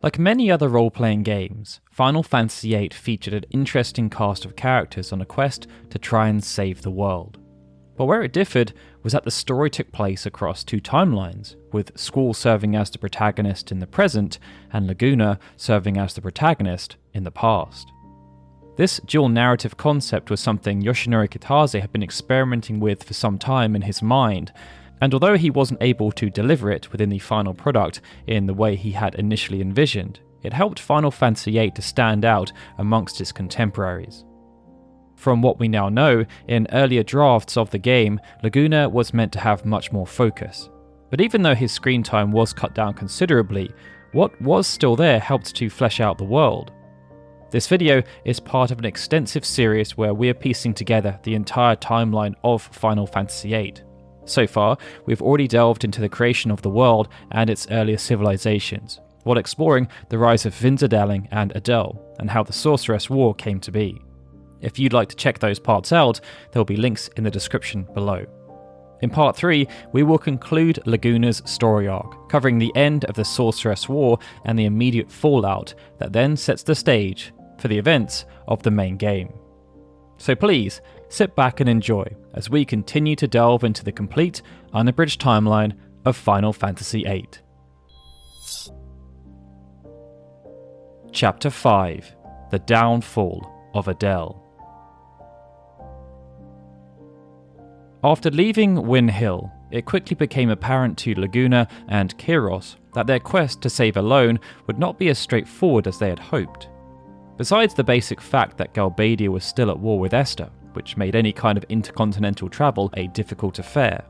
Like many other role-playing games, Final Fantasy VIII featured an interesting cast of characters on a quest to try and save the world. But where it differed was that the story took place across two timelines, with Squall serving as the protagonist in the present and Laguna serving as the protagonist in the past. This dual narrative concept was something Yoshinori Kitase had been experimenting with for some time in his mind, and although he wasn't able to deliver it within the final product in the way he had initially envisioned, it helped Final Fantasy VIII to stand out amongst its contemporaries. From what we now know, in earlier drafts of the game, Laguna was meant to have much more focus. But even though his screen time was cut down considerably, what was still there helped to flesh out the world. This video is part of an extensive series where we are piecing together the entire timeline of Final Fantasy VIII. So far, we've already delved into the creation of the world and its earlier civilizations, while exploring the rise of Vinzadeling and Adel, and how the Sorceress War came to be. If you'd like to check those parts out, there will be links in the description below. In part 3, we will conclude Laguna's story arc, covering the end of the Sorceress War and the immediate fallout that then sets the stage for the events of the main game. So please, sit back and enjoy as we continue to delve into the complete, unabridged timeline of Final Fantasy VIII. Chapter 5: The Downfall of Adel. After leaving Win Hill, it quickly became apparent to Laguna and Kiros that their quest to save Alone would not be as straightforward as they had hoped. Besides the basic fact that Galbadia was still at war with Esthar, which made any kind of intercontinental travel a difficult affair,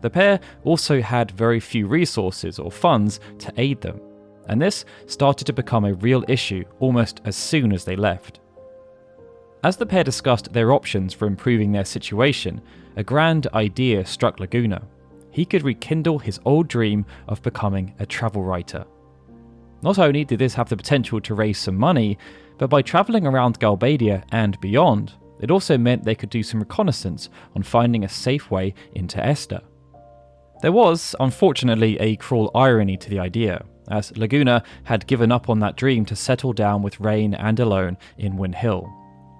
the pair also had very few resources or funds to aid them, and this started to become a real issue almost as soon as they left. As the pair discussed their options for improving their situation, a grand idea struck Laguna. He could rekindle his old dream of becoming a travel writer. Not only did this have the potential to raise some money, but by travelling around Galbadia and beyond, it also meant they could do some reconnaissance on finding a safe way into Esthar. There was, unfortunately, a cruel irony to the idea, as Laguna had given up on that dream to settle down with Rain and Alone in Win Hill.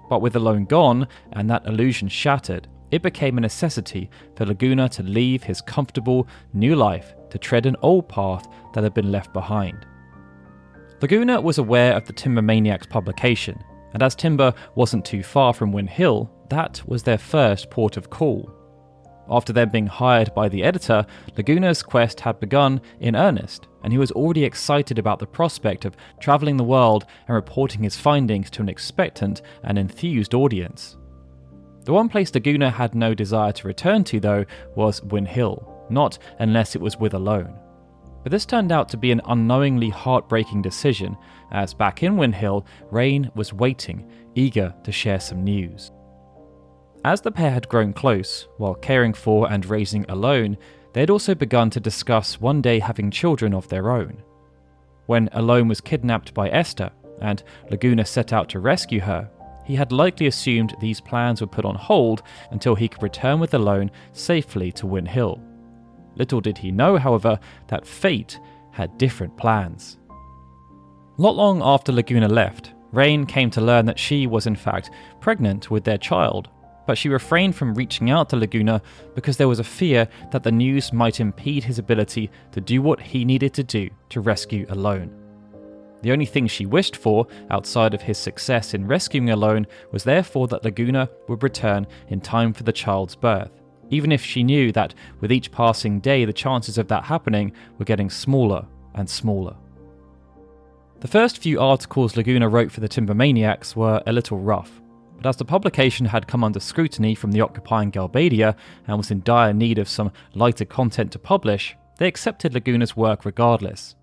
But with Alone gone and that illusion shattered, it became a necessity for Laguna to leave his comfortable new life to tread an old path that had been left behind. Laguna was aware of the Timber Maniacs publication, and as Timber wasn't too far from Win Hill, that was their first port of call. After them being hired by the editor, Laguna's quest had begun in earnest, and he was already excited about the prospect of travelling the world and reporting his findings to an expectant and enthused audience. The one place Laguna had no desire to return to, though, was Win Hill, not unless it was with Alone. But this turned out to be an unknowingly heartbreaking decision, as back in Win Hill, Rain was waiting, eager to share some news. As the pair had grown close, while caring for and raising Alone, they had also begun to discuss one day having children of their own. When Alone was kidnapped by Esthar, and Laguna set out to rescue her, he had likely assumed these plans were put on hold until he could return with Alone safely to Win Hill. Little did he know, however, that fate had different plans. Not long after Laguna left, Rain came to learn that she was in fact pregnant with their child, but she refrained from reaching out to Laguna because there was a fear that the news might impede his ability to do what he needed to do to rescue Alone. The only thing she wished for, outside of his success in rescuing Alone, was therefore that Laguna would return in time for the child's birth, even if she knew that with each passing day the chances of that happening were getting smaller and smaller. The first few articles Laguna wrote for the Timber Maniacs were a little rough, but as the publication had come under scrutiny from the occupying Galbadia and was in dire need of some lighter content to publish, they accepted Laguna's work regardless.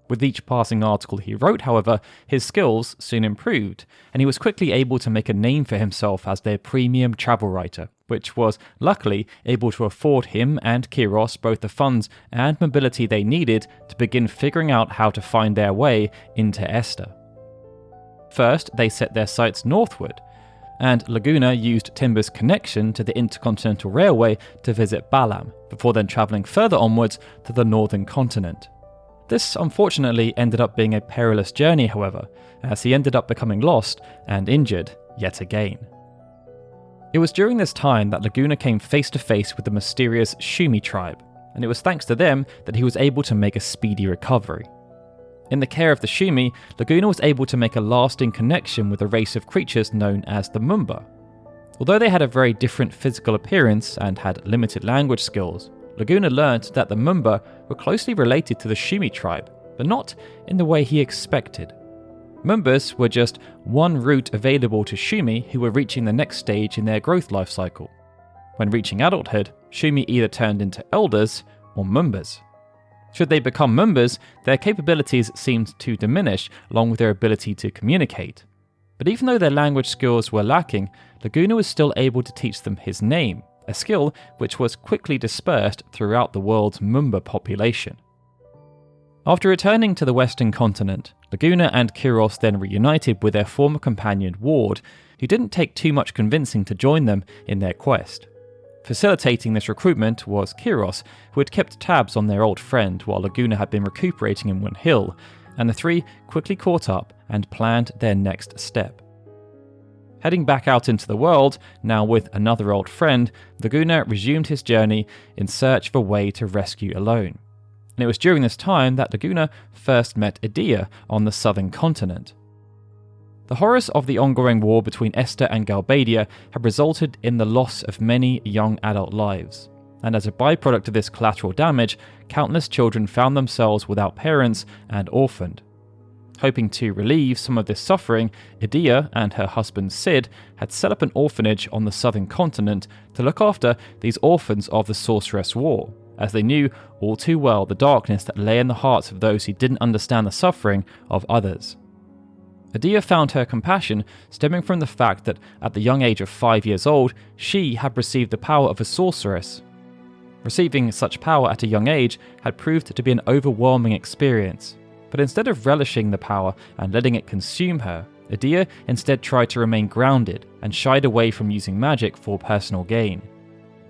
With each passing article he wrote, however, his skills soon improved, and he was quickly able to make a name for himself as their premium travel writer, which was luckily able to afford him and Kiros both the funds and mobility they needed to begin figuring out how to find their way into Esthar. First, they set their sights northward, and Laguna used Timber's connection to the Intercontinental Railway to visit Balam, before then travelling further onwards to the northern continent. This unfortunately ended up being a perilous journey, however, as he ended up becoming lost and injured yet again. It was during this time that Laguna came face to face with the mysterious Shumi tribe, and it was thanks to them that he was able to make a speedy recovery. In the care of the Shumi, Laguna was able to make a lasting connection with a race of creatures known as the Mumba. Although they had a very different physical appearance and had limited language skills, Laguna learned that the Mumba were closely related to the Shumi tribe, but not in the way he expected. Mumbas were just one route available to Shumi who were reaching the next stage in their growth life cycle. When reaching adulthood, Shumi either turned into elders or Mumbas. Should they become Mumbas, their capabilities seemed to diminish along with their ability to communicate. But even though their language skills were lacking, Laguna was still able to teach them his name, a skill which was quickly dispersed throughout the world's Mumba population. After returning to the Western continent, Laguna and Kiros then reunited with their former companion Ward, who didn't take too much convincing to join them in their quest. Facilitating this recruitment was Kiros, who had kept tabs on their old friend while Laguna had been recuperating in Win Hill, and the three quickly caught up and planned their next step. Heading back out into the world, now with another old friend, Laguna resumed his journey in search of a way to rescue Alone. And it was during this time that Laguna first met Edea on the southern continent. The horrors of the ongoing war between Esthar and Galbadia had resulted in the loss of many young adult lives, and as a byproduct of this collateral damage, countless children found themselves without parents and orphaned. Hoping to relieve some of this suffering, Edea and her husband Sid had set up an orphanage on the southern continent to look after these orphans of the Sorceress War, as they knew all too well the darkness that lay in the hearts of those who didn't understand the suffering of others. Edea found her compassion stemming from the fact that at the young age of 5 years old, she had received the power of a sorceress. Receiving such power at a young age had proved to be an overwhelming experience. But instead of relishing the power and letting it consume her, Edea instead tried to remain grounded and shied away from using magic for personal gain.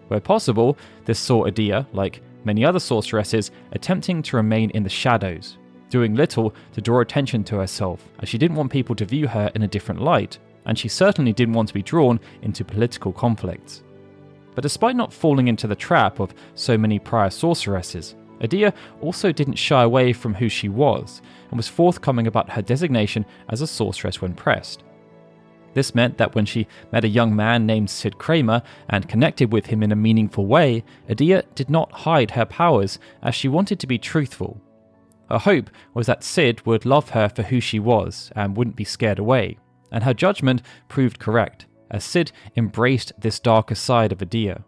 Where possible, this saw Edea, like many other sorceresses, attempting to remain in the shadows, doing little to draw attention to herself, as she didn't want people to view her in a different light, and she certainly didn't want to be drawn into political conflicts. But despite not falling into the trap of so many prior sorceresses, Edea also didn't shy away from who she was, and was forthcoming about her designation as a sorceress when pressed. This meant that when she met a young man named Sid Kramer and connected with him in a meaningful way, Edea did not hide her powers, as she wanted to be truthful. Her hope was that Sid would love her for who she was and wouldn't be scared away, and her judgment proved correct, as Sid embraced this darker side of Edea.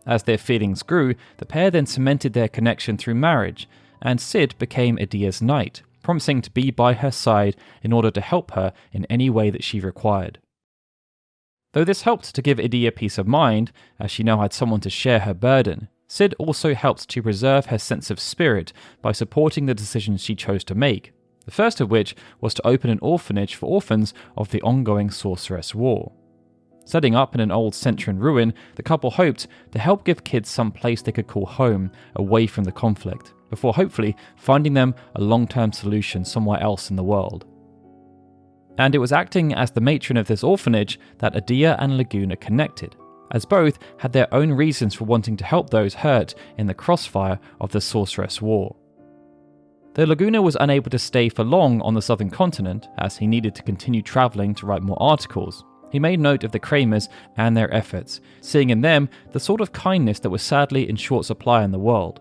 As their feelings grew, the pair then cemented their connection through marriage, and Sid became Edea's knight, promising to be by her side in order to help her in any way that she required. Though this helped to give Edea peace of mind, as she now had someone to share her burden, Sid also helped to preserve her sense of spirit by supporting the decisions she chose to make, the first of which was to open an orphanage for orphans of the ongoing Sorceress War. Setting up in an old Centran ruin, the couple hoped to help give kids some place they could call home away from the conflict, before hopefully finding them a long-term solution somewhere else in the world. And it was acting as the matron of this orphanage that Edea and Laguna connected, as both had their own reasons for wanting to help those hurt in the crossfire of the Sorceress War. Though Laguna was unable to stay for long on the southern continent, as he needed to continue travelling to write more articles, he made note of the Kramers and their efforts, seeing in them the sort of kindness that was sadly in short supply in the world.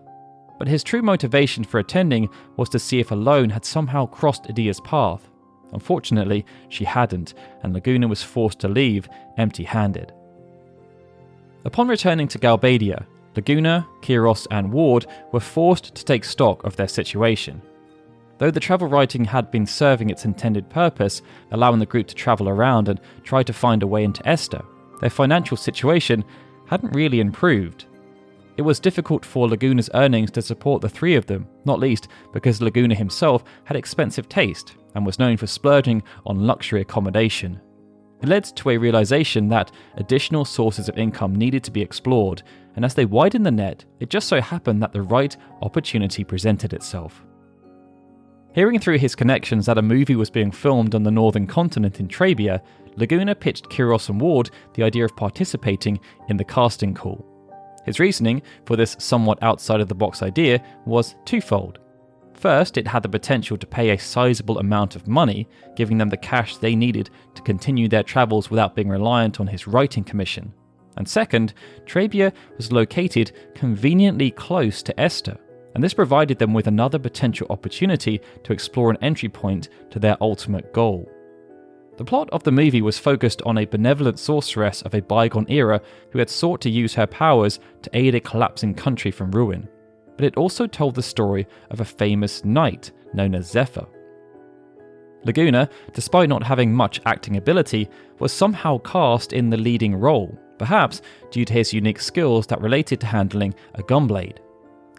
But his true motivation for attending was to see if Alone had somehow crossed Edea's path. Unfortunately, she hadn't, and Laguna was forced to leave empty-handed. Upon returning to Galbadia, Laguna, Kiros, and Ward were forced to take stock of their situation. Though the travel writing had been serving its intended purpose, allowing the group to travel around and try to find a way into Esthar, their financial situation hadn't really improved. It was difficult for Laguna's earnings to support the three of them, not least because Laguna himself had expensive taste and was known for splurging on luxury accommodation. It led to a realization that additional sources of income needed to be explored, and as they widened the net, it just so happened that the right opportunity presented itself. Hearing through his connections that a movie was being filmed on the northern continent in Trabia, Laguna pitched Kiros and Ward the idea of participating in the casting call. His reasoning for this somewhat outside-of-the-box idea was twofold. First, it had the potential to pay a sizable amount of money, giving them the cash they needed to continue their travels without being reliant on his writing commission. And second, Trabia was located conveniently close to Esthar, and this provided them with another potential opportunity to explore an entry point to their ultimate goal. The plot of the movie was focused on a benevolent sorceress of a bygone era who had sought to use her powers to aid a collapsing country from ruin, but it also told the story of a famous knight known as Zephyr. Laguna, despite not having much acting ability, was somehow cast in the leading role, perhaps due to his unique skills that related to handling a gunblade.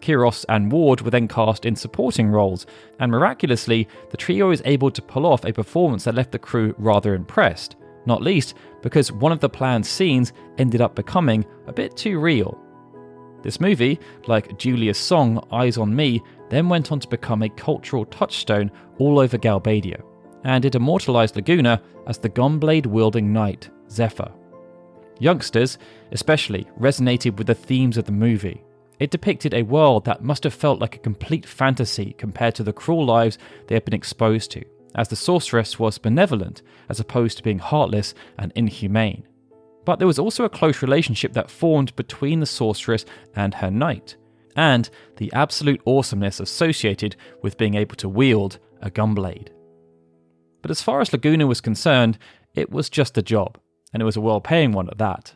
Kiros and Ward were then cast in supporting roles, and miraculously, the trio was able to pull off a performance that left the crew rather impressed, not least because one of the planned scenes ended up becoming a bit too real. This movie, like Julia's song Eyes on Me, then went on to become a cultural touchstone all over Galbadia, and it immortalised Laguna as the gunblade-wielding knight, Zephyr. Youngsters, especially, resonated with the themes of the movie. It depicted a world that must have felt like a complete fantasy compared to the cruel lives they had been exposed to, as the sorceress was benevolent as opposed to being heartless and inhumane. But there was also a close relationship that formed between the sorceress and her knight, and the absolute awesomeness associated with being able to wield a gunblade. But as far as Laguna was concerned, it was just a job, and it was a well-paying one at that.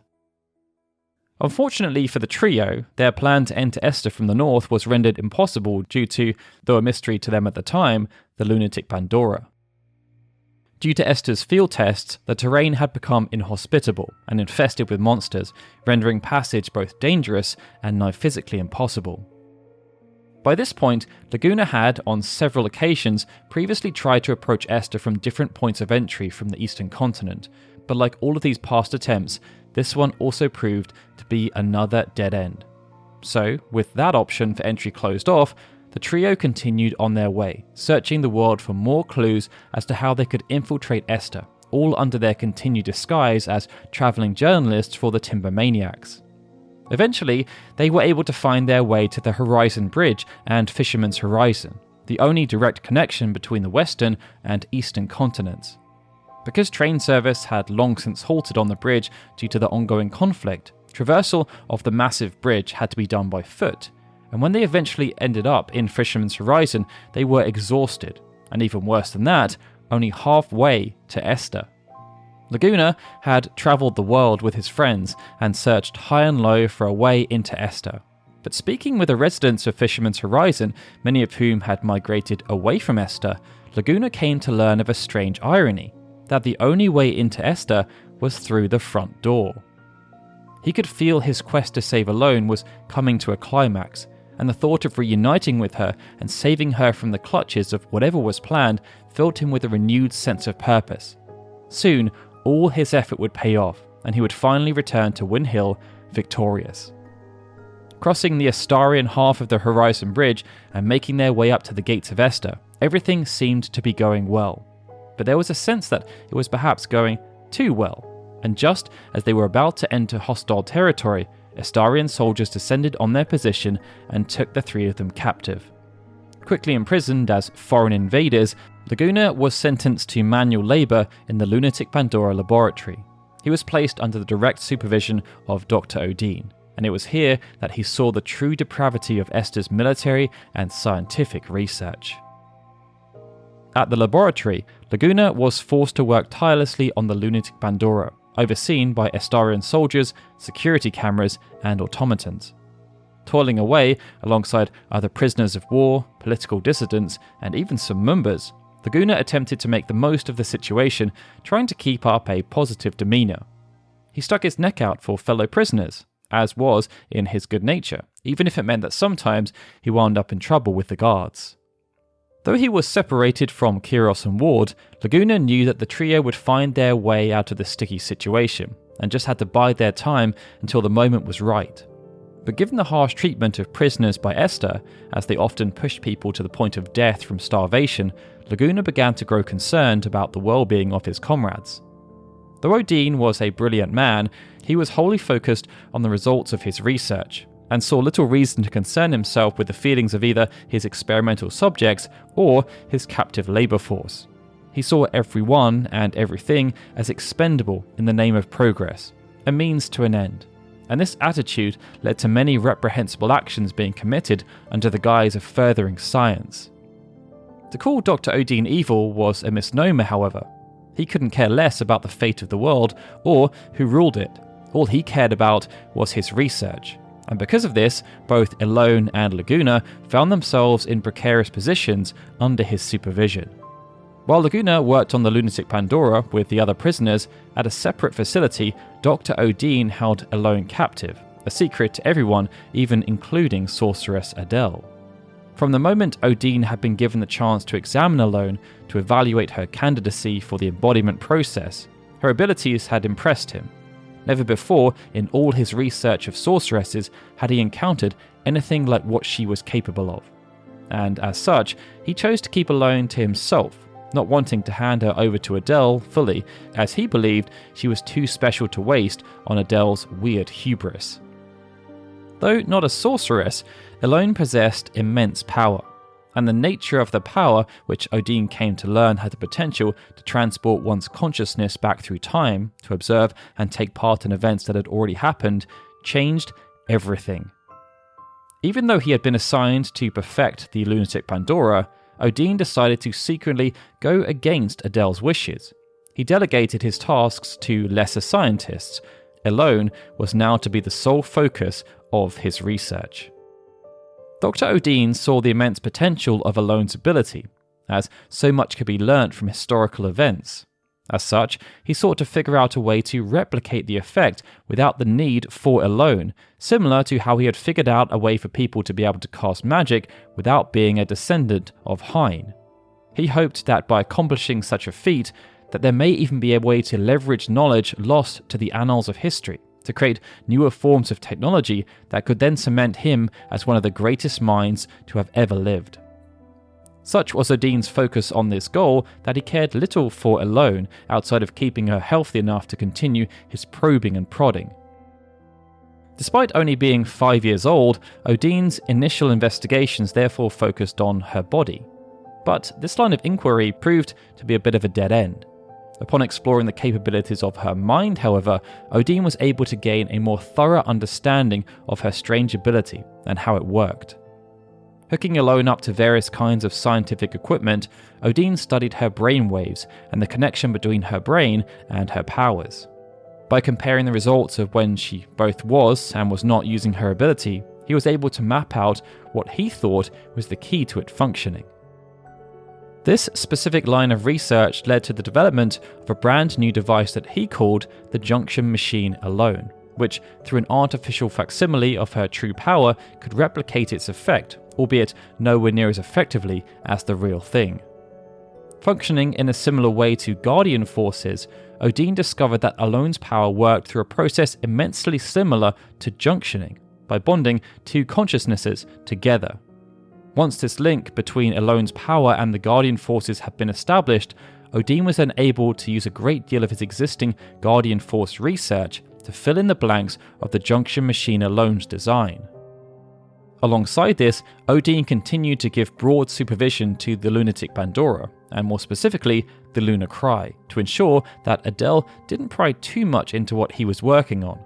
Unfortunately for the trio, their plan to enter Esthar from the north was rendered impossible due to, though a mystery to them at the time, the lunatic Pandora. Due to Esthar's field tests, the terrain had become inhospitable and infested with monsters, rendering passage both dangerous and nigh physically impossible. By this point, Laguna had, on several occasions, previously tried to approach Esthar from different points of entry from the eastern continent, but like all of these past attempts, this one also proved to be another dead end. So, with that option for entry closed off, the trio continued on their way, searching the world for more clues as to how they could infiltrate Esthar, all under their continued disguise as travelling journalists for the Timber Maniacs. Eventually, they were able to find their way to the Horizon Bridge and Fisherman's Horizon, the only direct connection between the western and eastern continents. Because train service had long since halted on the bridge due to the ongoing conflict, traversal of the massive bridge had to be done by foot, and when they eventually ended up in Fisherman's Horizon, they were exhausted, and even worse than that, only halfway to Esthar. Laguna had travelled the world with his friends and searched high and low for a way into Esthar. But speaking with the residents of Fisherman's Horizon, many of whom had migrated away from Esthar, Laguna came to learn of a strange irony, that the only way into Esthar was through the front door. He could feel his quest to save Alone was coming to a climax, and the thought of reuniting with her and saving her from the clutches of whatever was planned filled him with a renewed sense of purpose. Soon, all his effort would pay off, and he would finally return to Win Hill victorious. Crossing the Estharian half of the Horizon Bridge and making their way up to the gates of Esthar, everything seemed to be going well. But there was a sense that it was perhaps going too well, and just as they were about to enter hostile territory, Estharian soldiers descended on their position and took the three of them captive. Quickly imprisoned as foreign invaders, Laguna was sentenced to manual labour in the Lunatic Pandora laboratory. He was placed under the direct supervision of Dr. Odin, and it was here that he saw the true depravity of Esthar's military and scientific research. At the laboratory, Laguna was forced to work tirelessly on the Lunatic Pandora, overseen by Estharian soldiers, security cameras, and automatons. Toiling away alongside other prisoners of war, political dissidents, and even some Mumbas, Laguna attempted to make the most of the situation, trying to keep up a positive demeanour. He stuck his neck out for fellow prisoners, as was in his good nature, even if it meant that sometimes he wound up in trouble with the guards. Though he was separated from Kiros and Ward, Laguna knew that the trio would find their way out of the sticky situation, and just had to bide their time until the moment was right. But given the harsh treatment of prisoners by Esthar, as they often pushed people to the point of death from starvation, Laguna began to grow concerned about the well-being of his comrades. Though Odin was a brilliant man, he was wholly focused on the results of his research, and saw little reason to concern himself with the feelings of either his experimental subjects or his captive labour force. He saw everyone and everything as expendable in the name of progress, a means to an end. And this attitude led to many reprehensible actions being committed under the guise of furthering science. To call Dr. Odin evil was a misnomer, however. He couldn't care less about the fate of the world or who ruled it. All he cared about was his research. And because of this, both Elone and Laguna found themselves in precarious positions under his supervision. While Laguna worked on the lunatic Pandora with the other prisoners, at a separate facility, Dr. Odin held Elone captive, a secret to everyone, even including sorceress Adel. From the moment Odin had been given the chance to examine Elone to evaluate her candidacy for the embodiment process, her abilities had impressed him. Never before, in all his research of sorceresses, had he encountered anything like what she was capable of. And as such, he chose to keep Elone to himself, not wanting to hand her over to Adel fully, as he believed she was too special to waste on Adel's weird hubris. Though not a sorceress, Elone possessed immense power, and the nature of the power which Odin came to learn had the potential to transport one's consciousness back through time to observe and take part in events that had already happened, changed everything. Even though he had been assigned to perfect the lunatic Pandora, Odin decided to secretly go against Adel's wishes. He delegated his tasks to lesser scientists. Elone was now to be the sole focus of his research. Dr. Odin saw the immense potential of Elone's ability, as so much could be learnt from historical events. As such, he sought to figure out a way to replicate the effect without the need for Elone, similar to how he had figured out a way for people to be able to cast magic without being a descendant of Hein. He hoped that by accomplishing such a feat, that there may even be a way to leverage knowledge lost to the annals of history, to create newer forms of technology that could then cement him as one of the greatest minds to have ever lived. Such was Odin's focus on this goal that he cared little for Elone outside of keeping her healthy enough to continue his probing and prodding. Despite only being 5 years old, Odin's initial investigations therefore focused on her body. But this line of inquiry proved to be a bit of a dead end. Upon exploring the capabilities of her mind, however, Odin was able to gain a more thorough understanding of her strange ability and how it worked. Hooking Elone up to various kinds of scientific equipment, Odin studied her brain waves and the connection between her brain and her powers. By comparing the results of when she both was and was not using her ability, he was able to map out what he thought was the key to it functioning. This specific line of research led to the development of a brand new device that he called the Junction Machine Elone, which, through an artificial facsimile of her true power, could replicate its effect, albeit nowhere near as effectively as the real thing. Functioning in a similar way to Guardian forces, Odin discovered that Elone's power worked through a process immensely similar to junctioning, by bonding two consciousnesses together. Once this link between Elone's power and the Guardian forces had been established, Odin was then able to use a great deal of his existing Guardian Force research to fill in the blanks of the Junction Machine Elone's design. Alongside this, Odin continued to give broad supervision to the lunatic Pandora, and more specifically, the Lunar Cry, to ensure that Adel didn't pry too much into what he was working on.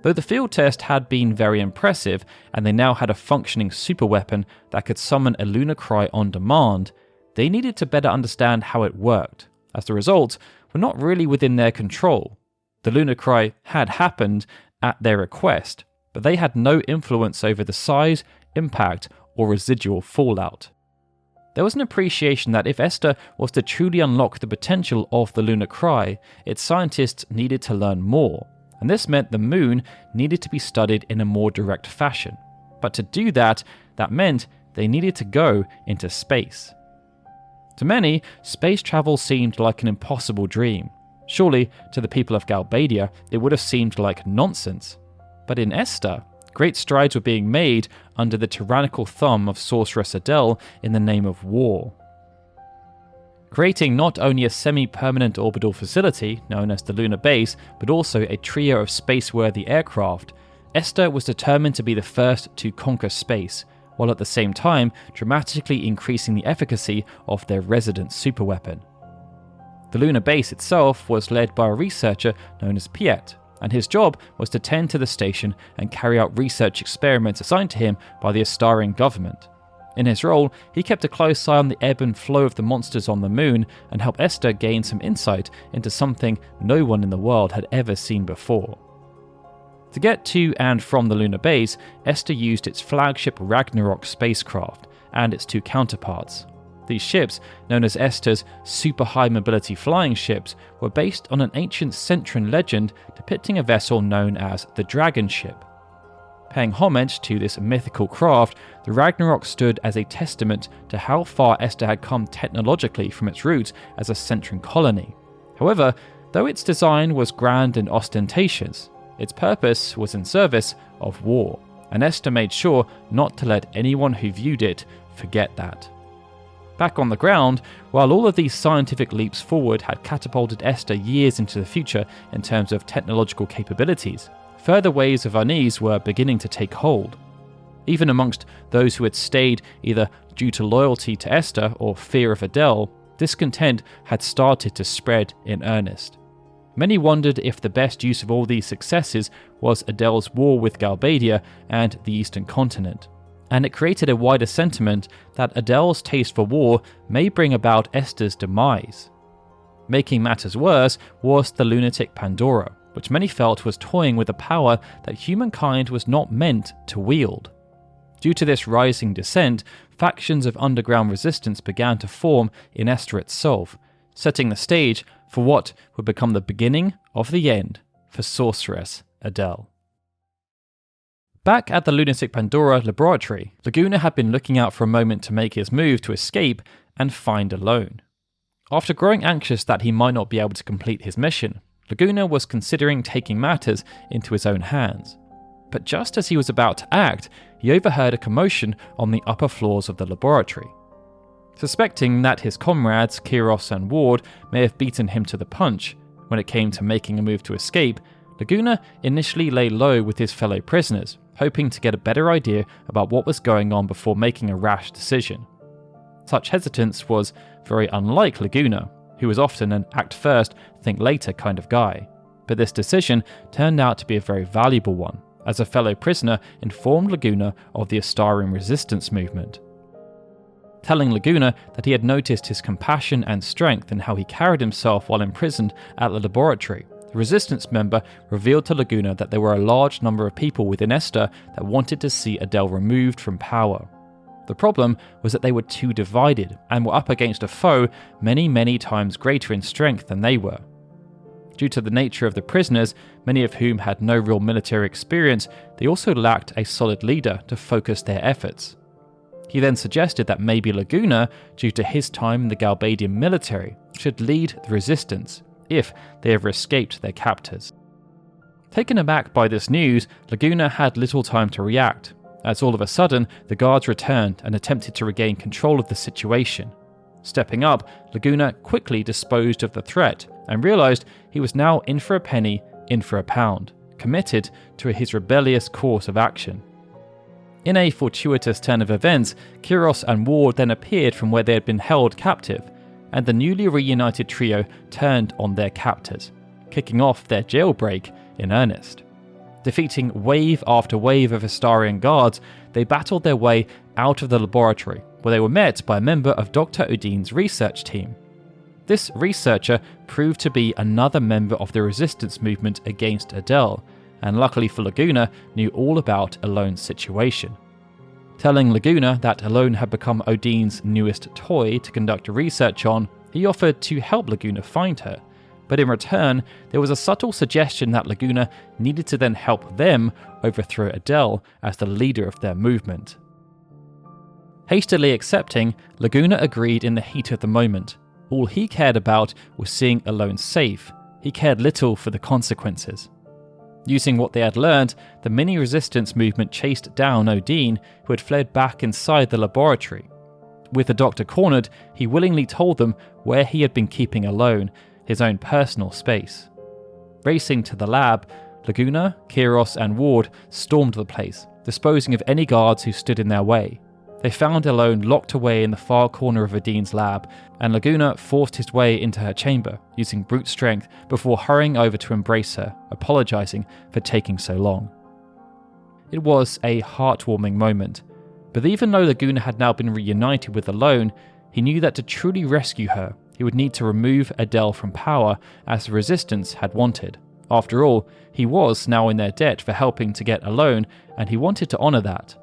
Though the field test had been very impressive, and they now had a functioning superweapon that could summon a Lunar Cry on demand, they needed to better understand how it worked, as the results were not really within their control. The Lunar Cry had happened at their request, but they had no influence over the size, impact, or residual fallout. There was an appreciation that if Esthar was to truly unlock the potential of the Lunar Cry, its scientists needed to learn more, and this meant the moon needed to be studied in a more direct fashion. But to do that, that meant they needed to go into space. To many, space travel seemed like an impossible dream. Surely, to the people of Galbadia, it would have seemed like nonsense. But in Esthar, Great strides were being made under the tyrannical thumb of sorceress Adel in the name of war. Creating not only a semi-permanent orbital facility, known as the lunar base, but also a trio of space-worthy aircraft, Esthar was determined to be the first to conquer space, while at the same time dramatically increasing the efficacy of their resident superweapon. The lunar base itself was led by a researcher known as VIII, and his job was to tend to the station and carry out research experiments assigned to him by the Estharian government. In his role, he kept a close eye on the ebb and flow of the monsters on the moon and helped Esthar gain some insight into something no one in the world had ever seen before. To get to and from the lunar base, Esthar used its flagship Ragnarok spacecraft and its two counterparts. These ships, known as Esthar's super high mobility flying ships, were based on an ancient Centran legend depicting a vessel known as the Dragon Ship. Paying homage to this mythical craft, the Ragnarok stood as a testament to how far Esthar had come technologically from its roots as a Centran colony. However, though its design was grand and ostentatious, its purpose was in service of war, and Esthar made sure not to let anyone who viewed it forget that. Back on the ground, while all of these scientific leaps forward had catapulted Esthar years into the future in terms of technological capabilities, further waves of unease were beginning to take hold. Even amongst those who had stayed either due to loyalty to Esthar or fear of Adel, discontent had started to spread in earnest. Many wondered if the best use of all these successes was Adel's war with Galbadia and the Eastern continent, and it created a wider sentiment that Adel's taste for war may bring about Esthar's demise. Making matters worse was the lunatic Pandora, which many felt was toying with a power that humankind was not meant to wield. Due to this rising dissent, factions of underground resistance began to form in Esthar itself, setting the stage for what would become the beginning of the end for sorceress Adel. Back at the lunatic Pandora laboratory, Laguna had been looking out for a moment to make his move to escape and find alone. After growing anxious that he might not be able to complete his mission, Laguna was considering taking matters into his own hands. But just as he was about to act, he overheard a commotion on the upper floors of the laboratory. Suspecting that his comrades, Kiros and Ward, may have beaten him to the punch when it came to making a move to escape, Laguna initially lay low with his fellow prisoners, hoping to get a better idea about what was going on before making a rash decision. Such hesitance was very unlike Laguna, who was often an act first, think later kind of guy. But this decision turned out to be a very valuable one, as a fellow prisoner informed Laguna of the Estharian resistance movement. Telling Laguna that he had noticed his compassion and strength and how he carried himself while imprisoned at the laboratory, the resistance member revealed to Laguna that there were a large number of people within Esthar that wanted to see Adel removed from power. The problem was that they were too divided and were up against a foe many times greater in strength than they were. Due to the nature of the prisoners, many of whom had no real military experience, they also lacked a solid leader to focus their efforts. He then suggested that maybe Laguna, due to his time in the Galbadian military, should lead the resistance, if they ever escaped their captors. Taken aback by this news, Laguna had little time to react, as all of a sudden the guards returned and attempted to regain control of the situation. Stepping up, Laguna quickly disposed of the threat and realized he was now in for a penny, in for a pound, committed to his rebellious course of action. In a fortuitous turn of events, Kiros and Ward then appeared from where they had been held captive, and the newly reunited trio turned on their captors, kicking off their jailbreak in earnest. Defeating wave after wave of Estharian guards, they battled their way out of the laboratory, where they were met by a member of Dr. Odine's research team. This researcher proved to be another member of the resistance movement against Adel, and luckily for Laguna, knew all about Alone's situation. Telling Laguna that Alone had become Odine's newest toy to conduct research on, he offered to help Laguna find her, but in return, there was a subtle suggestion that Laguna needed to then help them overthrow Adel as the leader of their movement. Hastily accepting, Laguna agreed in the heat of the moment. All he cared about was seeing Alone safe. He cared little for the consequences. Using what they had learned, the mini-resistance movement chased down Odin, who had fled back inside the laboratory. With the doctor cornered, he willingly told them where he had been keeping alone, his own personal space. Racing to the lab, Laguna, Kiros and Ward stormed the place, disposing of any guards who stood in their way. They found Alone locked away in the far corner of Odin's lab, and Laguna forced his way into her chamber, using brute strength before hurrying over to embrace her, apologising for taking so long. It was a heartwarming moment, but even though Laguna had now been reunited with Alone, he knew that to truly rescue her, he would need to remove Adel from power as the Resistance had wanted. After all, he was now in their debt for helping to get Alone, and he wanted to honour that.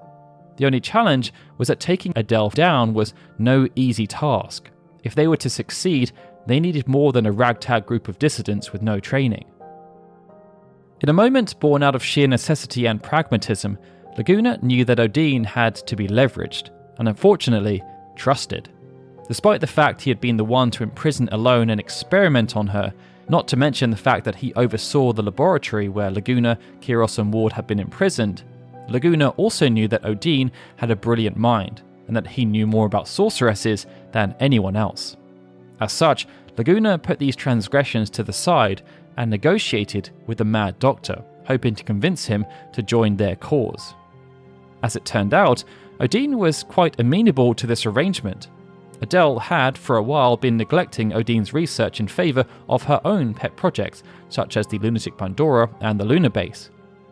The only challenge was that taking Adel down was no easy task. If they were to succeed, they needed more than a ragtag group of dissidents with no training. In a moment born out of sheer necessity and pragmatism, Laguna knew that Odin had to be leveraged, and unfortunately, trusted. Despite the fact he had been the one to imprison Alone and experiment on her, not to mention the fact that he oversaw the laboratory where Laguna, Kiros and Ward had been imprisoned, Laguna also knew that Odin had a brilliant mind, and that he knew more about sorceresses than anyone else. As such, Laguna put these transgressions to the side and negotiated with the Mad Doctor, hoping to convince him to join their cause. As it turned out, Odin was quite amenable to this arrangement. Adel had, for a while, been neglecting Odin's research in favour of her own pet projects, such as the Lunatic Pandora and the Lunar Base.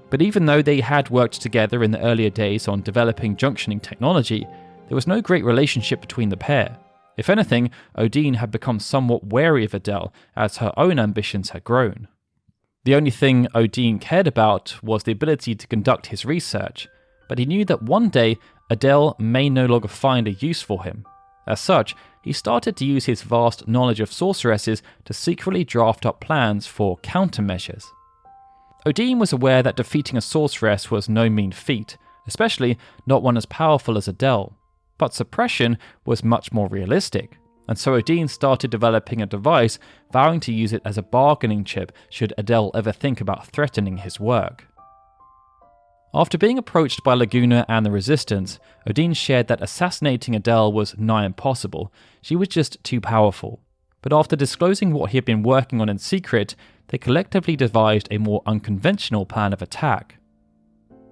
But even though they had worked together in the earlier days on developing junctioning technology, there was no great relationship between the pair. If anything, Odin had become somewhat wary of Adel as her own ambitions had grown. The only thing Odin cared about was the ability to conduct his research, but he knew that one day Adel may no longer find a use for him. As such, he started to use his vast knowledge of sorceresses to secretly draft up plans for countermeasures. Odin was aware that defeating a sorceress was no mean feat, especially not one as powerful as Adel, but suppression was much more realistic, and so Odin started developing a device, vowing to use it as a bargaining chip should Adel ever think about threatening his work. After being approached by Laguna and the Resistance, Odin shared that assassinating Adel was nigh impossible. She was just too powerful. But after disclosing what he had been working on in secret, they collectively devised a more unconventional plan of attack.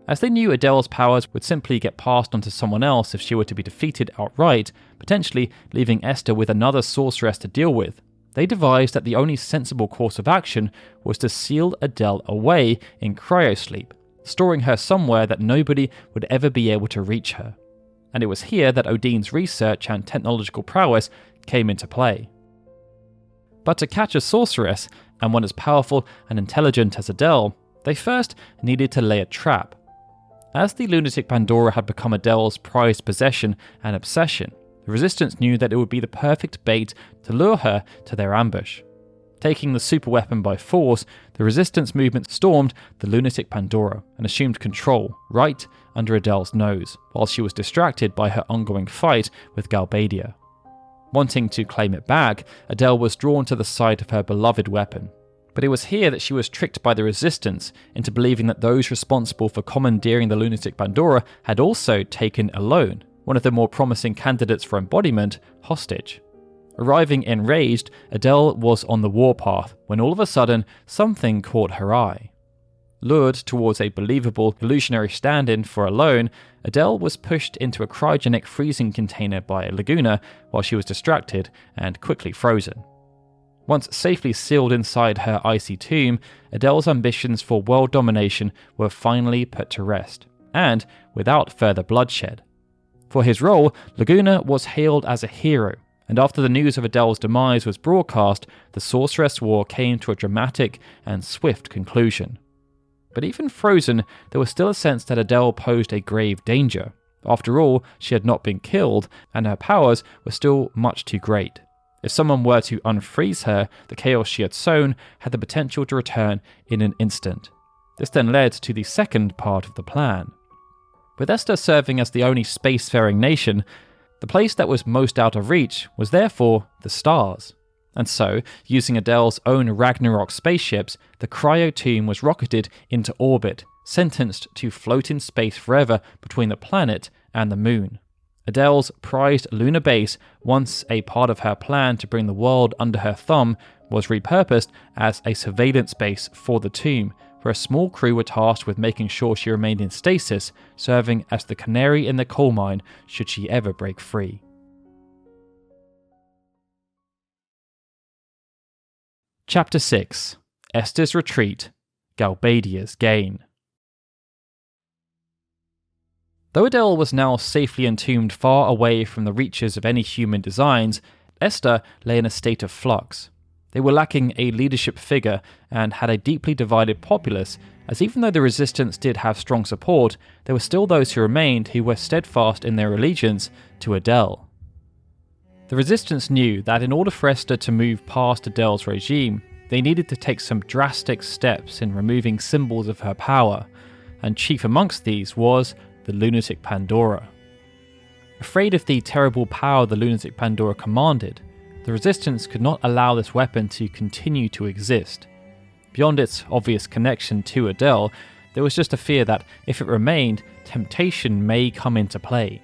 As they knew Adel's powers would simply get passed on to someone else if she were to be defeated outright, potentially leaving Esthar with another sorceress to deal with, they devised that the only sensible course of action was to seal Adel away in cryosleep, storing her somewhere that nobody would ever be able to reach her. And it was here that Odin's research and technological prowess came into play. But to catch a sorceress, and one as powerful and intelligent as Adel, they first needed to lay a trap. As the Lunatic Pandora had become Adel's prized possession and obsession, the Resistance knew that it would be the perfect bait to lure her to their ambush. Taking the superweapon by force, the Resistance movement stormed the Lunatic Pandora and assumed control right under Adel's nose, while she was distracted by her ongoing fight with Galbadia. Wanting to claim it back, Adel was drawn to the side of her beloved weapon. But it was here that she was tricked by the Resistance into believing that those responsible for commandeering the Lunatic Pandora had also taken Alone, one of the more promising candidates for embodiment, hostage. Arriving enraged, Adel was on the warpath when all of a sudden something caught her eye. Lured towards a believable illusionary stand-in for Alone, Adel was pushed into a cryogenic freezing container by Laguna while she was distracted and quickly frozen. Once safely sealed inside her icy tomb, Adel's ambitions for world domination were finally put to rest, and without further bloodshed. For his role, Laguna was hailed as a hero, and after the news of Adel's demise was broadcast, the Sorceress War came to a dramatic and swift conclusion. But even frozen, there was still a sense that Adel posed a grave danger. After all, she had not been killed, and her powers were still much too great. If someone were to unfreeze her, the chaos she had sown had the potential to return in an instant. This then led to the second part of the plan. With Esthar serving as the only spacefaring nation, the place that was most out of reach was therefore the stars. And so, using Adel's own Ragnarok spaceships, the cryo tomb was rocketed into orbit, sentenced to float in space forever between the planet and the moon. Adel's prized lunar base, once a part of her plan to bring the world under her thumb, was repurposed as a surveillance base for the tomb, where a small crew were tasked with making sure she remained in stasis, serving as the canary in the coal mine should she ever break free. Chapter 6. Esthar's Retreat, Galbadia's Gain. Though Adel was now safely entombed far away from the reaches of any human designs, Esthar lay in a state of flux. They were lacking a leadership figure and had a deeply divided populace, as even though the resistance did have strong support, there were still those who remained who were steadfast in their allegiance to Adel. The resistance knew that in order for Esthar to move past Adel's regime, they needed to take some drastic steps in removing symbols of her power, and chief amongst these was the lunatic Pandora. Afraid of the terrible power the lunatic Pandora commanded, the resistance could not allow this weapon to continue to exist. Beyond its obvious connection to Adel, there was just a fear that if it remained, temptation may come into play.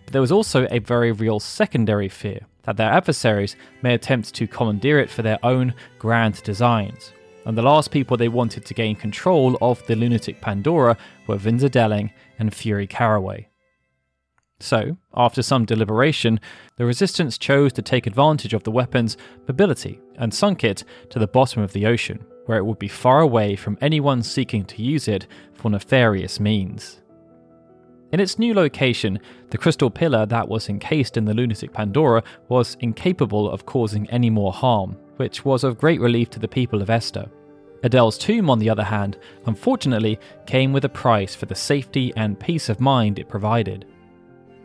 But there was also a very real secondary fear that their adversaries may attempt to commandeer it for their own grand designs. And the last people they wanted to gain control of the lunatic Pandora were Vinza Delling and Fury Caraway. So, after some deliberation, the resistance chose to take advantage of the weapon's mobility and sunk it to the bottom of the ocean, where it would be far away from anyone seeking to use it for nefarious means. In its new location, the crystal pillar that was encased in the lunatic Pandora was incapable of causing any more harm, which was of great relief to the people of Esthar. Adel's tomb, on the other hand, unfortunately came with a price for the safety and peace of mind it provided.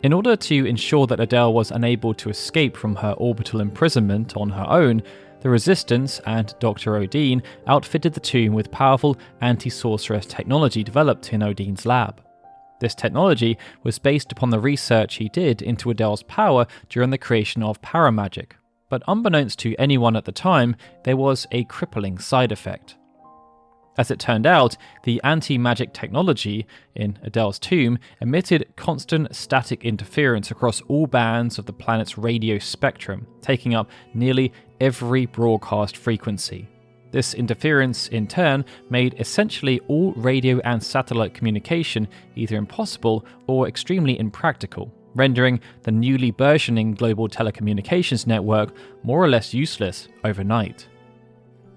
In order to ensure that Adel was unable to escape from her orbital imprisonment on her own, the Resistance and Dr. Odin outfitted the tomb with powerful anti-sorceress technology developed in Odin's lab. This technology was based upon the research he did into Adel's power during the creation of paramagic, but unbeknownst to anyone at the time, there was a crippling side effect. As it turned out, the anti-magic technology in Adel's tomb emitted constant static interference across all bands of the planet's radio spectrum, taking up nearly every broadcast frequency. This interference, in turn, made essentially all radio and satellite communication either impossible or extremely impractical, rendering the newly burgeoning global telecommunications network more or less useless overnight.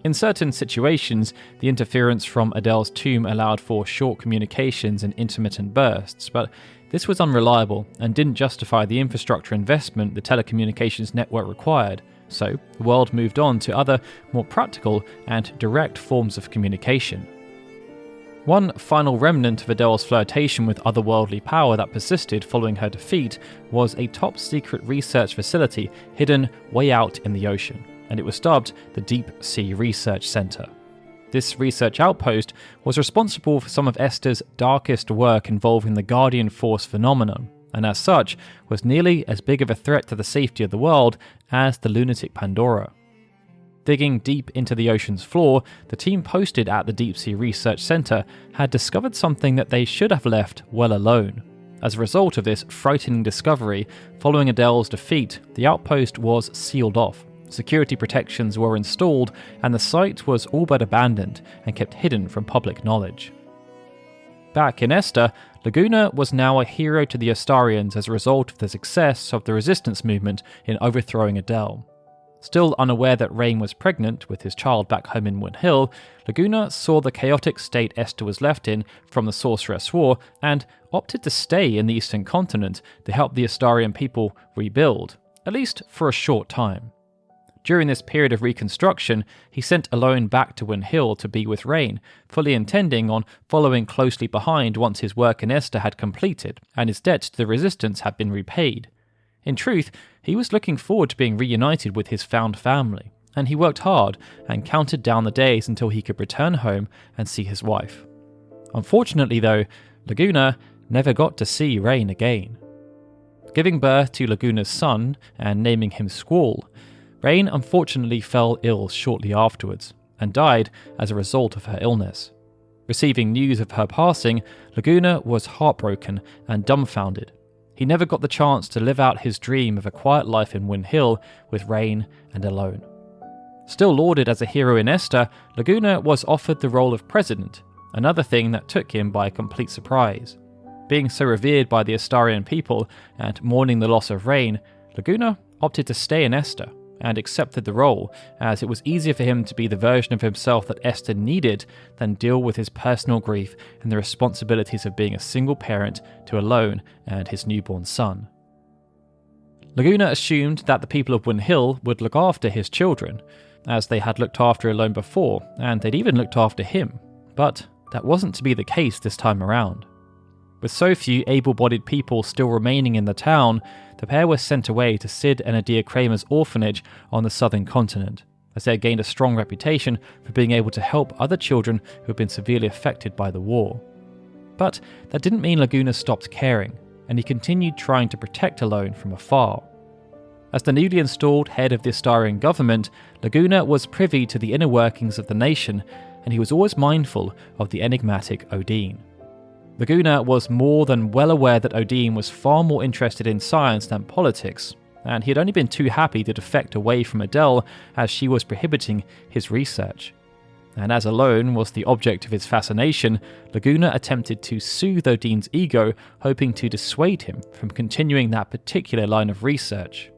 In certain situations, the interference from Adel's tomb allowed for short communications and intermittent bursts, but this was unreliable and didn't justify the infrastructure investment the telecommunications network required. So, the world moved on to other, more practical and direct forms of communication. One final remnant of Adel's flirtation with otherworldly power that persisted following her defeat was a top-secret research facility hidden way out in the ocean, and it was dubbed the Deep Sea Research Center. This research outpost was responsible for some of Esthar's darkest work involving the Guardian Force phenomenon, and as such was nearly as big of a threat to the safety of the world as the lunatic Pandora. Digging deep into the ocean's floor, the team posted at the Deep Sea Research Center had discovered something that they should have left well alone. As a result of this frightening discovery, following Adel's defeat, the outpost was sealed off. Security protections were installed, and the site was all but abandoned and kept hidden from public knowledge. Back in Esthar, Laguna was now a hero to the Estharians as a result of the success of the resistance movement in overthrowing Adel. Still unaware that Rain was pregnant with his child back home in Win Hill, Laguna saw the chaotic state Esthar was left in from the Sorceress War and opted to stay in the Eastern Continent to help the Estharian people rebuild, at least for a short time. During this period of reconstruction, he sent Alone back to Win Hill to be with Rain, fully intending on following closely behind once his work in Esthar had completed and his debt to the Resistance had been repaid. In truth, he was looking forward to being reunited with his found family, and he worked hard and counted down the days until he could return home and see his wife. Unfortunately though, Laguna never got to see Rain again. Giving birth to Laguna's son and naming him Squall, Rain unfortunately fell ill shortly afterwards, and died as a result of her illness. Receiving news of her passing, Laguna was heartbroken and dumbfounded. He never got the chance to live out his dream of a quiet life in Win Hill with Rain and alone. Still lauded as a hero in Esthar, Laguna was offered the role of president, another thing that took him by complete surprise. Being so revered by the Estharian people and mourning the loss of Rain, Laguna opted to stay in Esthar and accepted the role, as it was easier for him to be the version of himself that Esthar needed than deal with his personal grief and the responsibilities of being a single parent to Alone and his newborn son. Laguna assumed that the people of Win Hill would look after his children, as they had looked after Alone before, and they'd even looked after him, but that wasn't to be the case this time around. With so few able-bodied people still remaining in the town, the pair were sent away to Sid and Adia Kramer's orphanage on the southern continent, as they had gained a strong reputation for being able to help other children who had been severely affected by the war. But that didn't mean Laguna stopped caring, and he continued trying to protect Alone from afar. As the newly installed head of the Estharian government, Laguna was privy to the inner workings of the nation, and he was always mindful of the enigmatic Odin. Laguna was more than well aware that Odin was far more interested in science than politics, and he had only been too happy to defect away from Adel as she was prohibiting his research. And as Alone was the object of his fascination, Laguna attempted to soothe Odin's ego, hoping to dissuade him from continuing that particular line of research.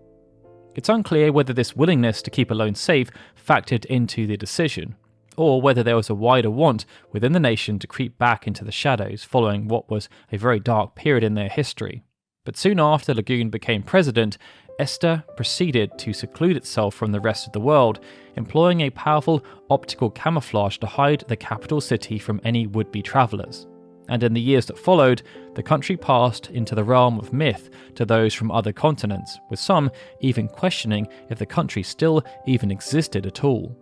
It's unclear whether this willingness to keep Alone safe factored into the decision, or whether there was a wider want within the nation to creep back into the shadows following what was a very dark period in their history. But soon after Laguna became president, Esthar proceeded to seclude itself from the rest of the world, employing a powerful optical camouflage to hide the capital city from any would-be travellers. And in the years that followed, the country passed into the realm of myth to those from other continents, with some even questioning if the country still even existed at all.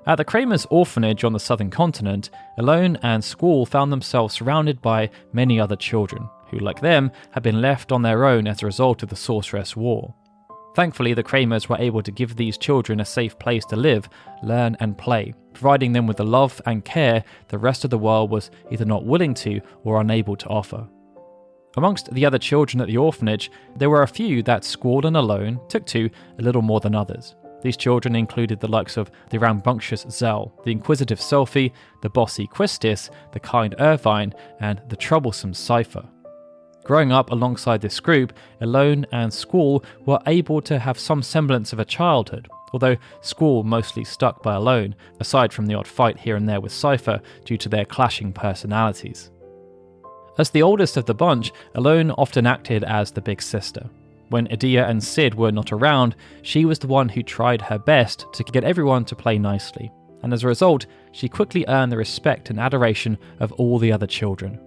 At the Kramer's orphanage on the southern continent, Alone and Squall found themselves surrounded by many other children, who, like them, had been left on their own as a result of the Sorceress War. Thankfully, the Kramers were able to give these children a safe place to live, learn and play, providing them with the love and care the rest of the world was either not willing to or unable to offer. Amongst the other children at the orphanage, there were a few that Squall and Alone took to a little more than others. These children included the likes of the rambunctious Zell, the inquisitive Selphie, the bossy Quistis, the kind Irvine, and the troublesome Cypher. Growing up alongside this group, Alone and Squall were able to have some semblance of a childhood, although Squall mostly stuck by Alone, aside from the odd fight here and there with Cypher due to their clashing personalities. As the oldest of the bunch, Alone often acted as the big sister. When Adia and Sid were not around, she was the one who tried her best to get everyone to play nicely, and as a result, she quickly earned the respect and adoration of all the other children.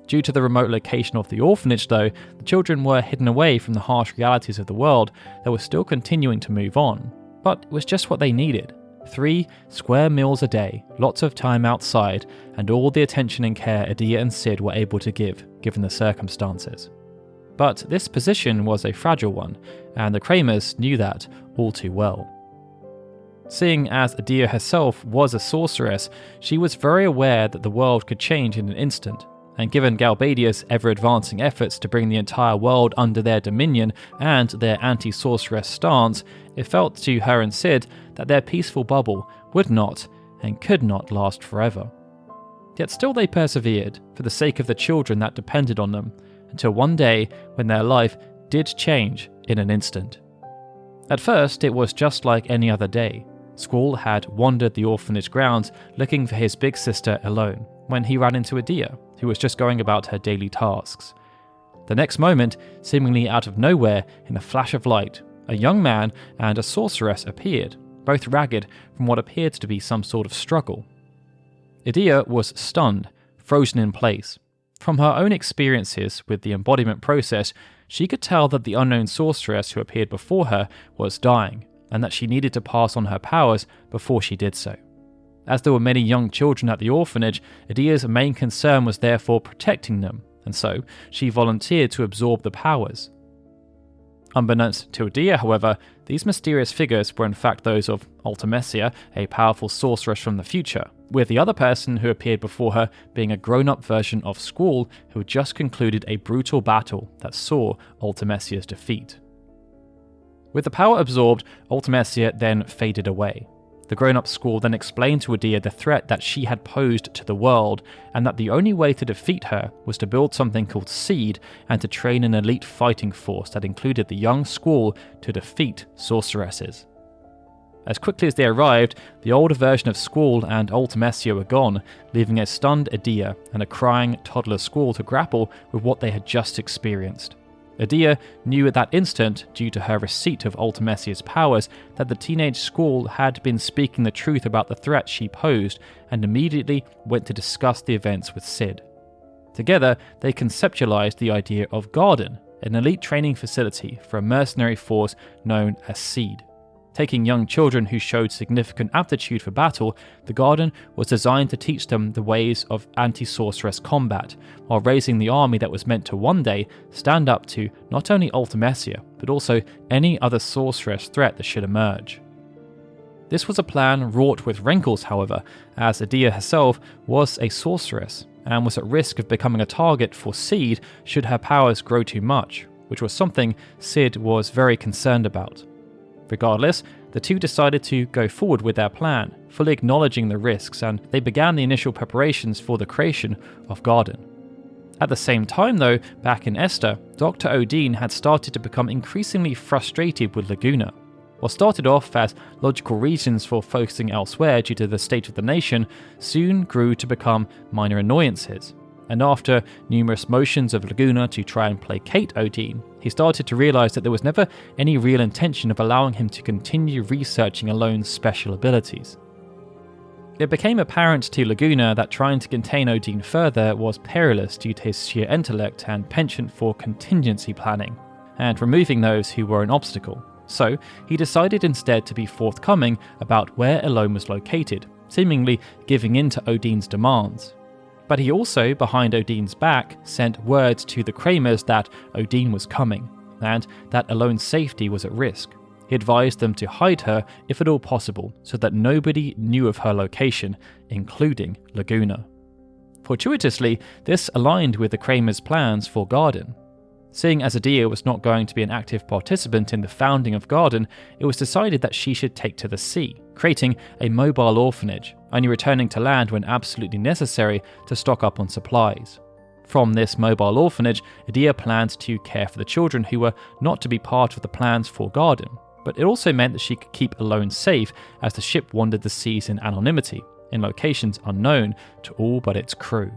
Due to the remote location of the orphanage though, the children were hidden away from the harsh realities of the world that was still continuing to move on, but it was just what they needed. 3 square meals a day, lots of time outside, and all the attention and care Adia and Sid were able to give, given the circumstances. But this position was a fragile one, and the Kramers knew that all too well. Seeing as Adia herself was a sorceress, she was very aware that the world could change in an instant, and given Galbadia's ever-advancing efforts to bring the entire world under their dominion and their anti-sorceress stance, it felt to her and Sid that their peaceful bubble would not and could not last forever. Yet still they persevered, for the sake of the children that depended on them, until one day when their life did change in an instant. At first, it was just like any other day. Squall had wandered the orphanage grounds looking for his big sister Alone, when he ran into Adia, who was just going about her daily tasks. The next moment, seemingly out of nowhere, in a flash of light, a young man and a sorceress appeared, both ragged from what appeared to be some sort of struggle. Adia was stunned, frozen in place. From her own experiences with the embodiment process, she could tell that the unknown sorceress who appeared before her was dying, and that she needed to pass on her powers before she did so. As there were many young children at the orphanage, Adia's main concern was therefore protecting them, and so she volunteered to absorb the powers. Unbeknownst to Adel, however, these mysterious figures were in fact those of Ultimecia, a powerful sorceress from the future, with the other person who appeared before her being a grown-up version of Squall who had just concluded a brutal battle that saw Ultimecia's defeat. With the power absorbed, Ultimecia then faded away. The grown-up Squall then explained to Adel the threat that she had posed to the world, and that the only way to defeat her was to build something called Seed and to train an elite fighting force that included the young Squall to defeat sorceresses. As quickly as they arrived, the older version of Squall and Ultimecia were gone, leaving a stunned Adel and a crying toddler Squall to grapple with what they had just experienced. Adel knew at that instant, due to her receipt of Ultimecia's powers, that the teenage Squall had been speaking the truth about the threat she posed, and immediately went to discuss the events with Sid. Together, they conceptualized the idea of Garden, an elite training facility for a mercenary force known as Seed. Taking young children who showed significant aptitude for battle, the Garden was designed to teach them the ways of anti-sorceress combat, while raising the army that was meant to one day stand up to not only Ultimecia, but also any other sorceress threat that should emerge. This was a plan wrought with wrinkles, however, as Adel herself was a sorceress, and was at risk of becoming a target for Seed should her powers grow too much, which was something Sid was very concerned about. Regardless, the two decided to go forward with their plan, fully acknowledging the risks, and they began the initial preparations for the creation of Garden. At the same time though, back in Esthar, Dr. Odin had started to become increasingly frustrated with Laguna. What started off as logical reasons for focusing elsewhere due to the state of the nation, soon grew to become minor annoyances. And after numerous motions of Laguna to try and placate Odin, he started to realise that there was never any real intention of allowing him to continue researching Alone's special abilities. It became apparent to Laguna that trying to contain Odin further was perilous due to his sheer intellect and penchant for contingency planning, and removing those who were an obstacle. So he decided instead to be forthcoming about where Alone was located, seemingly giving in to Odin's demands. But he also, behind Odin's back, sent words to the Kramers that Odin was coming, and that Alone's safety was at risk. He advised them to hide her if at all possible, so that nobody knew of her location, including Laguna. Fortuitously, this aligned with the Kramers' plans for Garden. Seeing as Adel was not going to be an active participant in the founding of Garden, it was decided that she should take to the sea, creating a mobile orphanage, only returning to land when absolutely necessary to stock up on supplies. From this mobile orphanage, Adel planned to care for the children who were not to be part of the plans for Garden, but it also meant that she could keep Alone safe as the ship wandered the seas in anonymity, in locations unknown to all but its crew.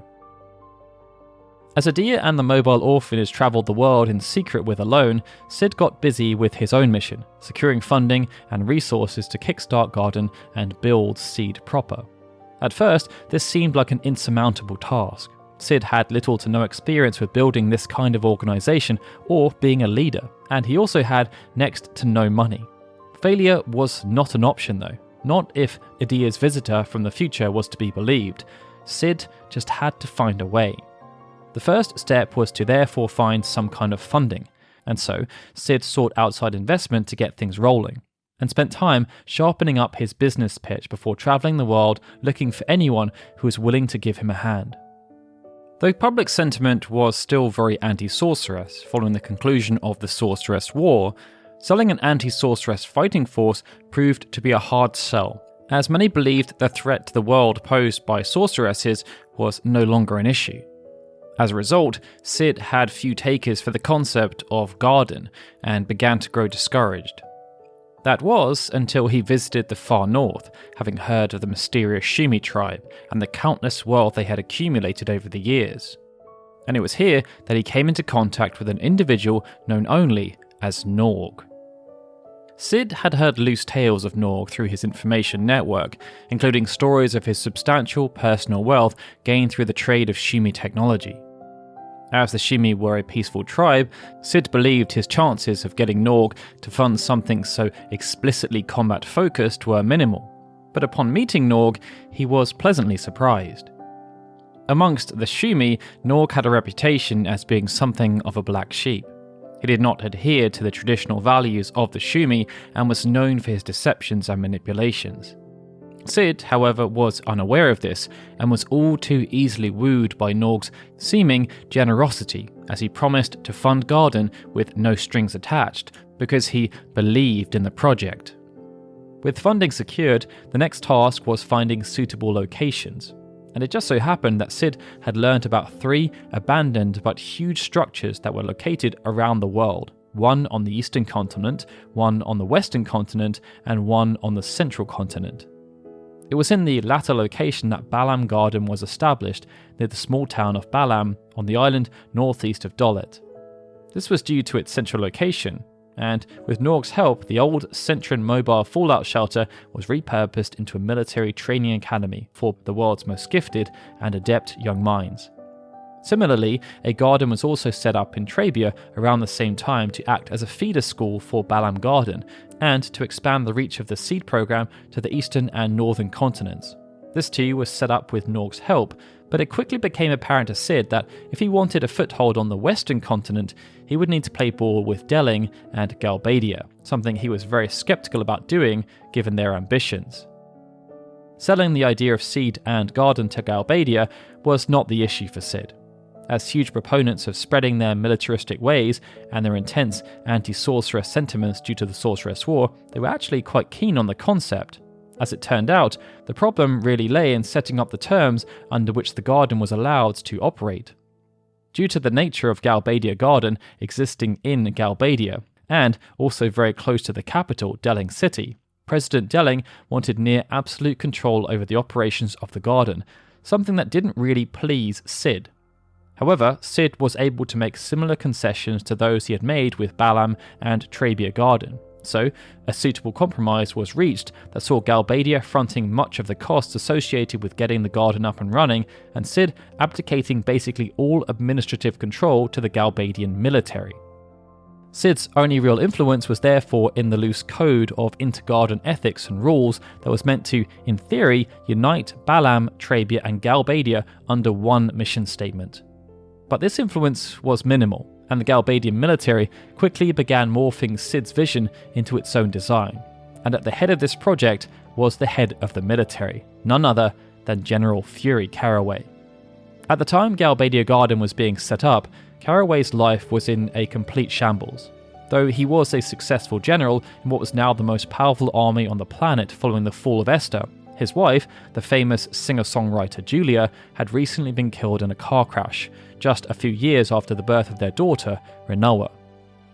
As Adel and the mobile orphanage travelled the world in secret with Alone, Sid got busy with his own mission, securing funding and resources to kickstart Garden and build Seed proper. At first, this seemed like an insurmountable task. Sid had little to no experience with building this kind of organisation or being a leader, and he also had next to no money. Failure was not an option though, not if Adel's visitor from the future was to be believed. Sid just had to find a way. The first step was to therefore find some kind of funding, and so Sid sought outside investment to get things rolling, and spent time sharpening up his business pitch before travelling the world looking for anyone who was willing to give him a hand. Though public sentiment was still very anti-sorceress following the conclusion of the Sorceress War, selling an anti-sorceress fighting force proved to be a hard sell, as many believed the threat to the world posed by sorceresses was no longer an issue. As a result, Sid had few takers for the concept of Garden and began to grow discouraged. That was until he visited the far north, having heard of the mysterious Shumi tribe and the countless wealth they had accumulated over the years. And it was here that he came into contact with an individual known only as Norg. Sid had heard loose tales of Norg through his information network, including stories of his substantial personal wealth gained through the trade of Shumi technology. As the Shumi were a peaceful tribe, Sid believed his chances of getting Norg to fund something so explicitly combat-focused were minimal, but upon meeting Norg, he was pleasantly surprised. Amongst the Shumi, Norg had a reputation as being something of a black sheep. He did not adhere to the traditional values of the Shumi and was known for his deceptions and manipulations. Cid, however, was unaware of this and was all too easily wooed by Norg's seeming generosity, as he promised to fund Garden with no strings attached because he believed in the project. With funding secured, the next task was finding suitable locations, and it just so happened that Cid had learnt about 3 abandoned but huge structures that were located around the world, one on the eastern continent, one on the western continent, and one on the central continent. It was in the latter location that Balam Garden was established, near the small town of Balam on the island northeast of Dolet. This was due to its central location, and with Norg's help, the old Centron mobile fallout shelter was repurposed into a military training academy for the world's most gifted and adept young minds. Similarly, a garden was also set up in Trabia around the same time to act as a feeder school for Balam Garden, and to expand the reach of the seed program to the eastern and northern continents. This too was set up with Norg's help, but it quickly became apparent to Cid that if he wanted a foothold on the western continent, he would need to play ball with Delling and Galbadia, something he was very skeptical about doing given their ambitions. Selling the idea of seed and garden to Galbadia was not the issue for Cid. As huge proponents of spreading their militaristic ways and their intense anti-sorcerer sentiments due to the Sorceress War, they were actually quite keen on the concept. As it turned out, the problem really lay in setting up the terms under which the garden was allowed to operate. Due to the nature of Galbadia Garden existing in Galbadia, and also very close to the capital, Delling City, President Delling wanted near absolute control over the operations of the garden, something that didn't really please Cid. However, Cid was able to make similar concessions to those he had made with Balam and Trabia Garden, so a suitable compromise was reached that saw Galbadia fronting much of the costs associated with getting the garden up and running, and Cid abdicating basically all administrative control to the Galbadian military. Cid's only real influence was therefore in the loose code of intergarden ethics and rules that was meant to, in theory, unite Balam, Trabia and Galbadia under one mission statement. But this influence was minimal, and the Galbadian military quickly began morphing Cid's vision into its own design, and at the head of this project was the head of the military, none other than General Fury Caraway. At the time Galbadia Garden was being set up, Caraway's life was in a complete shambles. Though he was a successful general in what was now the most powerful army on the planet following the fall of Esthar, his wife, the famous singer-songwriter Julia, had recently been killed in a car crash, just a few years after the birth of their daughter, Renoa.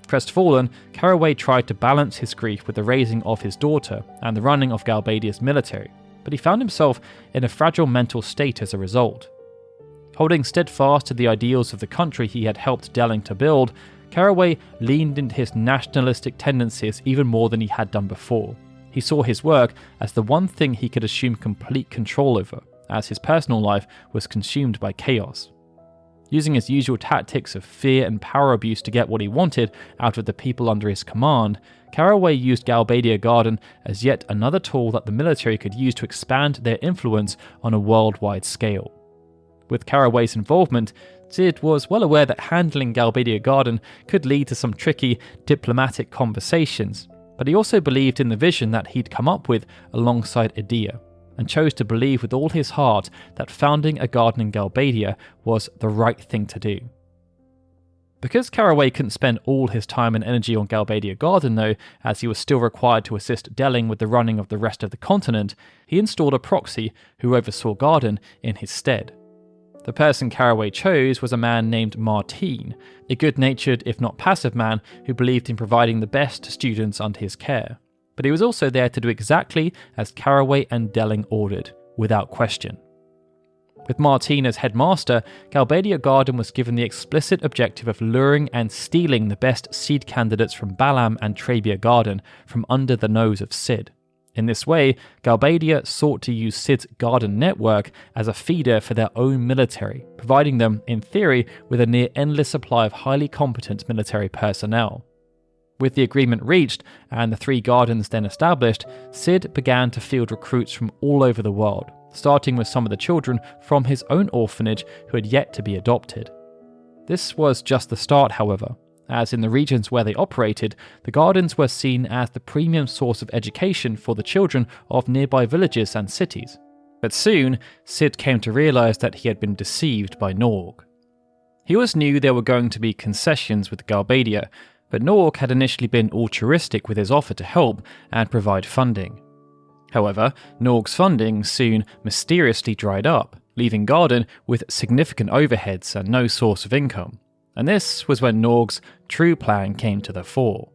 Crestfallen, Caraway tried to balance his grief with the raising of his daughter and the running of Galbadia's military, but he found himself in a fragile mental state as a result. Holding steadfast to the ideals of the country he had helped Delling to build, Caraway leaned into his nationalistic tendencies even more than he had done before. He saw his work as the one thing he could assume complete control over, as his personal life was consumed by chaos. Using his usual tactics of fear and power abuse to get what he wanted out of the people under his command, Caraway used Galbadia Garden as yet another tool that the military could use to expand their influence on a worldwide scale. With Caraway's involvement, Cid was well aware that handling Galbadia Garden could lead to some tricky diplomatic conversations, but he also believed in the vision that he'd come up with alongside Edea, and chose to believe with all his heart that founding a garden in Galbadia was the right thing to do. Because Caraway couldn't spend all his time and energy on Galbadia Garden though, as he was still required to assist Delling with the running of the rest of the continent, he installed a proxy who oversaw Garden in his stead. The person Caraway chose was a man named Martine, a good-natured if not passive man who believed in providing the best to students under his care. But he was also there to do exactly as Caraway and Delling ordered, without question. With Martine as headmaster, Galbadia Garden was given the explicit objective of luring and stealing the best seed candidates from Balam and Trabia Garden from under the nose of Cid. In this way, Galbadia sought to use Cid's garden network as a feeder for their own military, providing them, in theory, with a near-endless supply of highly competent military personnel. With the agreement reached and the 3 gardens then established, Cid began to field recruits from all over the world, starting with some of the children from his own orphanage who had yet to be adopted. This was just the start, however, as in the regions where they operated, the gardens were seen as the premium source of education for the children of nearby villages and cities. But soon, Sid came to realise that he had been deceived by Norg. He always knew there were going to be concessions with Galbadia, but Norg had initially been altruistic with his offer to help and provide funding. However, Norg's funding soon mysteriously dried up, leaving Garden with significant overheads and no source of income. And this was when Norg's true plan came to the fore.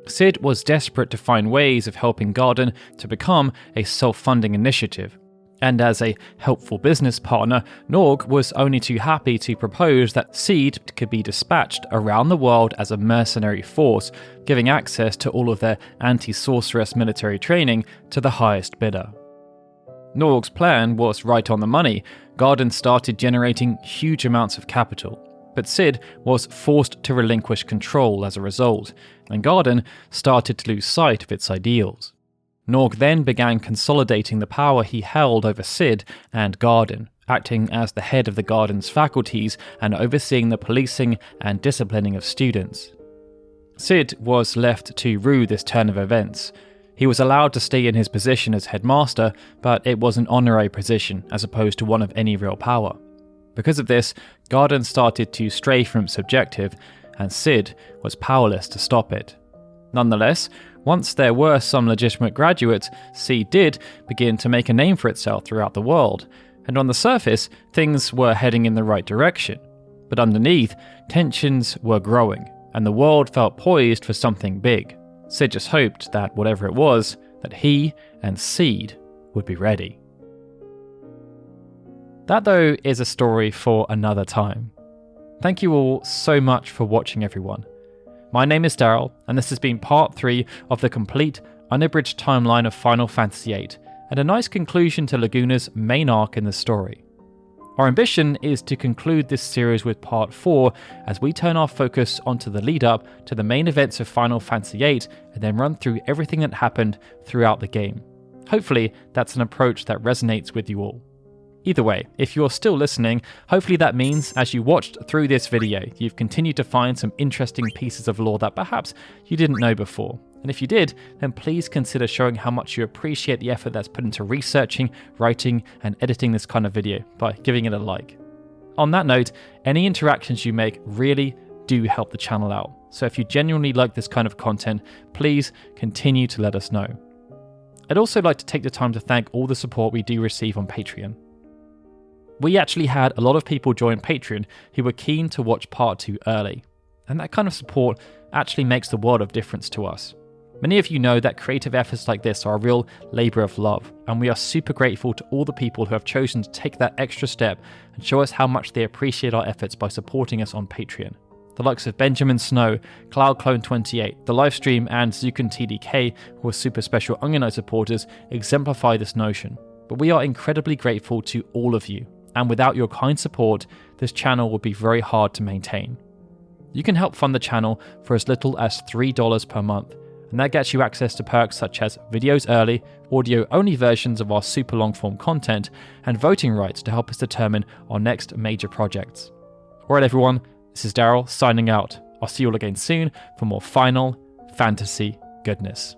Sid was desperate to find ways of helping Garden to become a self-funding initiative, and as a helpful business partner, Norg was only too happy to propose that Seed could be dispatched around the world as a mercenary force, giving access to all of their anti-sorceress military training to the highest bidder. Norg's plan was right on the money. Garden started generating huge amounts of capital, but Sid was forced to relinquish control as a result, and Garden started to lose sight of its ideals. Norg then began consolidating the power he held over Sid and Garden, acting as the head of the Garden's faculties and overseeing the policing and disciplining of students. Sid was left to rue this turn of events. He was allowed to stay in his position as headmaster, but it was an honorary position as opposed to one of any real power. Because of this, Garden started to stray from its objective, and Sid was powerless to stop it. Nonetheless, once there were some legitimate graduates, Seed did begin to make a name for itself throughout the world, and on the surface, things were heading in the right direction. But underneath, tensions were growing, and the world felt poised for something big. Sid just hoped that whatever it was, that he and Seed would be ready. That, though, is a story for another time. Thank you all so much for watching, everyone. My name is Darryl, and this has been part 3 of the complete, unabridged timeline of Final Fantasy VIII, and a nice conclusion to Laguna's main arc in the story. Our ambition is to conclude this series with part 4 as we turn our focus onto the lead up to the main events of Final Fantasy VIII and then run through everything that happened throughout the game. Hopefully, that's an approach that resonates with you all. Either way, if you're still listening, hopefully that means as you watched through this video, you've continued to find some interesting pieces of lore that perhaps you didn't know before. And if you did, then please consider showing how much you appreciate the effort that's put into researching, writing, and editing this kind of video by giving it a like. On that note, any interactions you make really do help the channel out. So if you genuinely like this kind of content, please continue to let us know. I'd also like to take the time to thank all the support we do receive on Patreon. We actually had a lot of people join Patreon who were keen to watch part 2 early, and that kind of support actually makes the world of difference to us. Many of you know that creative efforts like this are a real labour of love, and we are super grateful to all the people who have chosen to take that extra step and show us how much they appreciate our efforts by supporting us on Patreon. The likes of Benjamin Snow, CloudClone28, the livestream, and ZukunTDK, who are super special Onion Eye supporters, exemplify this notion. But we are incredibly grateful to all of you, and without your kind support, this channel would be very hard to maintain. You can help fund the channel for as little as $3 per month, and that gets you access to perks such as videos early, audio-only versions of our super long-form content, and voting rights to help us determine our next major projects. Alright everyone, this is Darryl signing out. I'll see you all again soon for more Final Fantasy goodness.